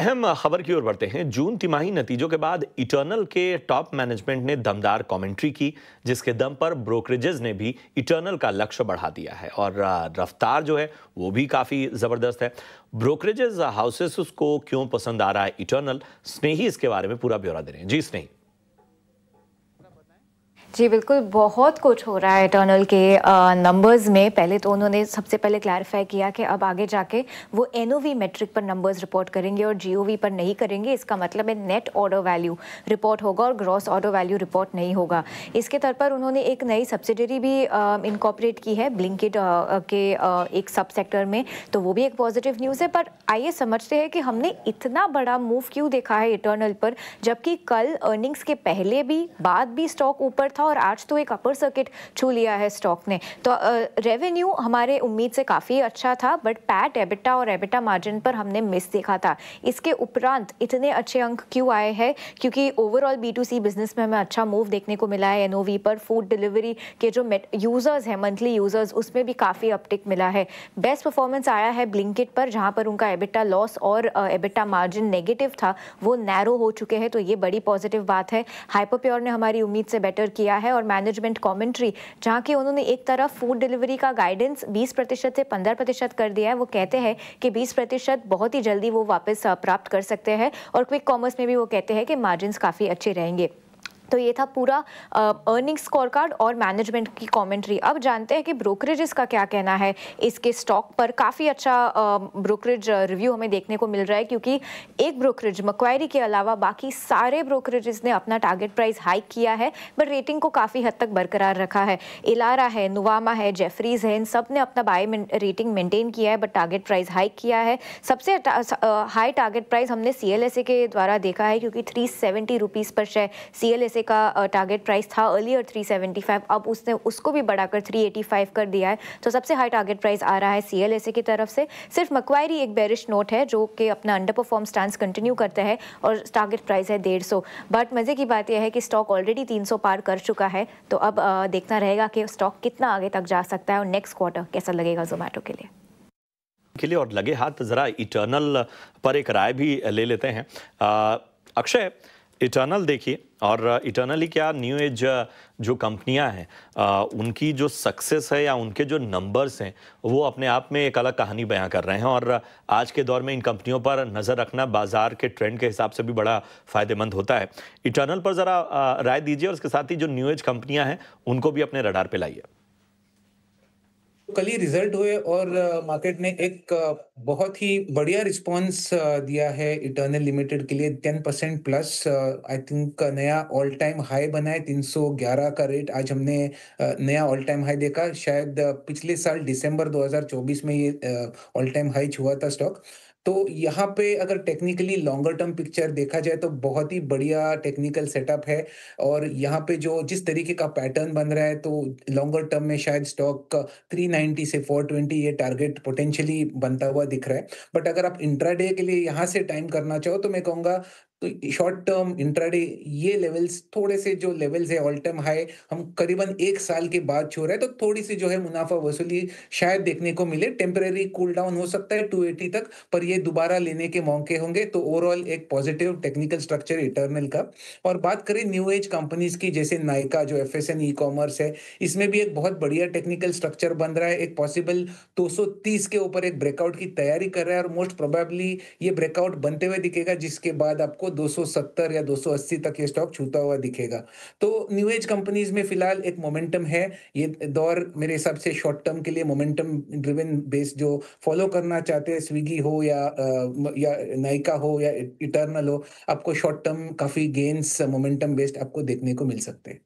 अहम खबर की ओर बढ़ते हैं। जून तिमाही नतीजों के बाद इटर्नल के टॉप मैनेजमेंट ने दमदार कमेंट्री की, जिसके दम पर ब्रोकरेजेस ने भी इटर्नल का लक्ष्य बढ़ा दिया है और रफ्तार जो है वो भी काफी जबरदस्त है। ब्रोकरेजेस हाउसेस को क्यों पसंद आ रहा है इटर्नल, स्नेही इसके बारे में पूरा ब्यौरा दे रहे हैं। जी स्नेही। जी बिल्कुल, बहुत कुछ हो रहा है इटर्नल के नंबर्स में। पहले तो उन्होंने सबसे पहले क्लैरिफाई किया कि अब आगे जाके वो एनओवी मेट्रिक पर नंबर्स रिपोर्ट करेंगे और जीओवी पर नहीं करेंगे। इसका मतलब है नेट ऑर्डर वैल्यू रिपोर्ट होगा और ग्रॉस ऑर्डर वैल्यू रिपोर्ट नहीं होगा। इसके तौर पर उन्होंने एक नई सब्सिडरी भी इनकॉर्पोरेट की है ब्लिंकिट के एक सब सेक्टर में, तो वो भी एक पॉजिटिव न्यूज़ है। पर आइए समझते हैं कि हमने इतना बड़ा मूव क्यों देखा है इटर्नल पर, जबकि कल अर्निंग्स के पहले भी बाद भी स्टॉक ऊपर था और आज तो एक अपर सर्किट छू लिया है स्टॉक ने। तो रेवेन्यू हमारे उम्मीद से काफ़ी अच्छा था, बट पैट, एबिटा और एबिटा मार्जिन पर हमने मिस देखा था। इसके उपरांत इतने अच्छे अंक क्यों आए हैं? क्योंकि ओवरऑल B2C बिजनेस में हमें अच्छा मूव देखने को मिला है। एनओवी पर फूड डिलीवरी के जो यूज़र्स हैं, मंथली यूज़र्स, उसमें भी काफ़ी अपटिक मिला है। बेस्ट परफॉर्मेंस आया है ब्लिंकिट पर, जहाँ पर उनका एबिटा लॉस और एबिटा मार्जिन नेगेटिव था, वो नैरो हो चुके हैं, तो ये बड़ी पॉजिटिव बात है। हाइपरप्योर ने हमारी उम्मीद से बेटर किया है और मैनेजमेंट कमेंट्री, जहां कि उन्होंने एक तरफ फूड डिलीवरी का गाइडेंस 20% से 15% कर दिया है। वो कहते हैं कि 20% बहुत ही जल्दी वो वापस प्राप्त कर सकते हैं, और क्विक कॉमर्स में भी वो कहते हैं कि मार्जिन्स काफ़ी अच्छे रहेंगे। तो ये था पूरा अर्निंग स्कोर कार्ड और मैनेजमेंट की कमेंट्री। अब जानते हैं कि ब्रोकरेजेस का क्या कहना है इसके स्टॉक पर। काफ़ी अच्छा ब्रोकरेज रिव्यू हमें देखने को मिल रहा है, क्योंकि एक ब्रोकरेज मक्वायरी के अलावा बाकी सारे ब्रोकरेजेस ने अपना टारगेट प्राइस हाइक किया है, बट रेटिंग को काफ़ी हद तक बरकरार रखा है। इलारा है, नुवामा है, जेफरीज है, इन सब ने अपना बाय रेटिंग मेंटेन किया है, बट टारगेट प्राइस हाइक किया है। सबसे हाई टारगेट प्राइस हमने CLSA के द्वारा देखा है, क्योंकि 370 रुपीज़ पर शेयर CLSA का टारगेट प्राइस था अर्लियर 375, अब उसने उसको भी बढ़ाकर 385 कर दिया है। तो सबसे हाई टारगेट प्राइस आ रहा है CLSA की तरफ से। सिर्फ मक्वायरी एक बेरिश नोट है, जो कि अपना अंडर परफॉर्म स्टांस कंटिन्यू करते हैं और टारगेट प्राइस है 150। बट मज़े की बात यह है कि स्टॉक ऑलरेडी 300 पार कर चुका है, तो अब देखना रहेगा कि स्टॉक कितना आगे तक जा सकता है और नेक्स्ट क्वार्टर कैसा लगेगा जोमैटो के लिए। और लगे हाथ जरा इटर्नल पर एक राय भी ले लेते हैं। अक्षय, इटर्नल देखिए, और इटर्नली क्या न्यू एज जो कंपनियां हैं उनकी जो सक्सेस है या उनके जो नंबर्स हैं वो अपने आप में एक अलग कहानी बयां कर रहे हैं, और आज के दौर में इन कंपनियों पर नज़र रखना बाजार के ट्रेंड के हिसाब से भी बड़ा फायदेमंद होता है। इटर्नल पर ज़रा राय दीजिए, और इसके साथ ही जो न्यू एज कंपनियां हैं उनको भी अपने रडार पे लाइए। कल ही रिजल्ट हुए और मार्केट ने एक बहुत ही बढ़िया रिस्पांस दिया है इटर्नल लिमिटेड के लिए। 10% प्लस, आई थिंक नया ऑल टाइम हाई बना है। 311 का रेट आज हमने नया ऑल टाइम हाई देखा। शायद पिछले साल दिसंबर 2024 में ये ऑल टाइम हाई छुआ था स्टॉक। तो यहाँ पे अगर टेक्निकली लॉन्गर टर्म पिक्चर देखा जाए तो बहुत ही बढ़िया टेक्निकल सेटअप है, और यहाँ पे जो जिस तरीके का पैटर्न बन रहा है, तो लॉन्गर टर्म में शायद स्टॉक 390 से 420 ये टारगेट पोटेंशियली बनता हुआ दिख रहा है। बट अगर आप इंट्राडे के लिए यहाँ से टाइम करना चाहो तो मैं कहूँगा, तो शॉर्ट टर्म इंट्राडे ये लेवल्स, थोड़े से जो लेवल्स है ऑल टाइम हाई हम करीबन 1 साल के बाद छू रहे हैं, तो थोड़ी सी जो है मुनाफा वसूली शायद देखने को मिले। टेम्परेरी कूल डाउन हो सकता है 280 तक, पर ये दोबारा लेने के मौके होंगे। तो ओवरऑल एक पॉजिटिव टेक्निकल स्ट्रक्चर इटर्नल का। और बात करें न्यू एज कंपनीज की, जैसे नायका जो FSN ई कॉमर्स है, इसमें भी एक बहुत बढ़िया टेक्निकल स्ट्रक्चर बन रहा है। एक पॉसिबल 230 के ऊपर एक ब्रेकआउट की तैयारी कर रहा है, और मोस्ट प्रोबेबली ये ब्रेकआउट बनते हुए दिखेगा, जिसके बाद आपको 270 या 280 तक ये स्टॉक छूता हुआ दिखेगा। तो न्यू एज कंपनीज में फिलहाल एक मोमेंटम है। ये दौर मेरे हिसाब से शॉर्ट टर्म के लिए मोमेंटम ड्रिवन बेस जो फॉलो करना चाहते हैं, स्विगी हो या नायका हो या इटर्नल हो, आपको शॉर्ट टर्म काफी गेन्स मोमेंटम बेस्ड आपको देखने को मिल सकते हैं।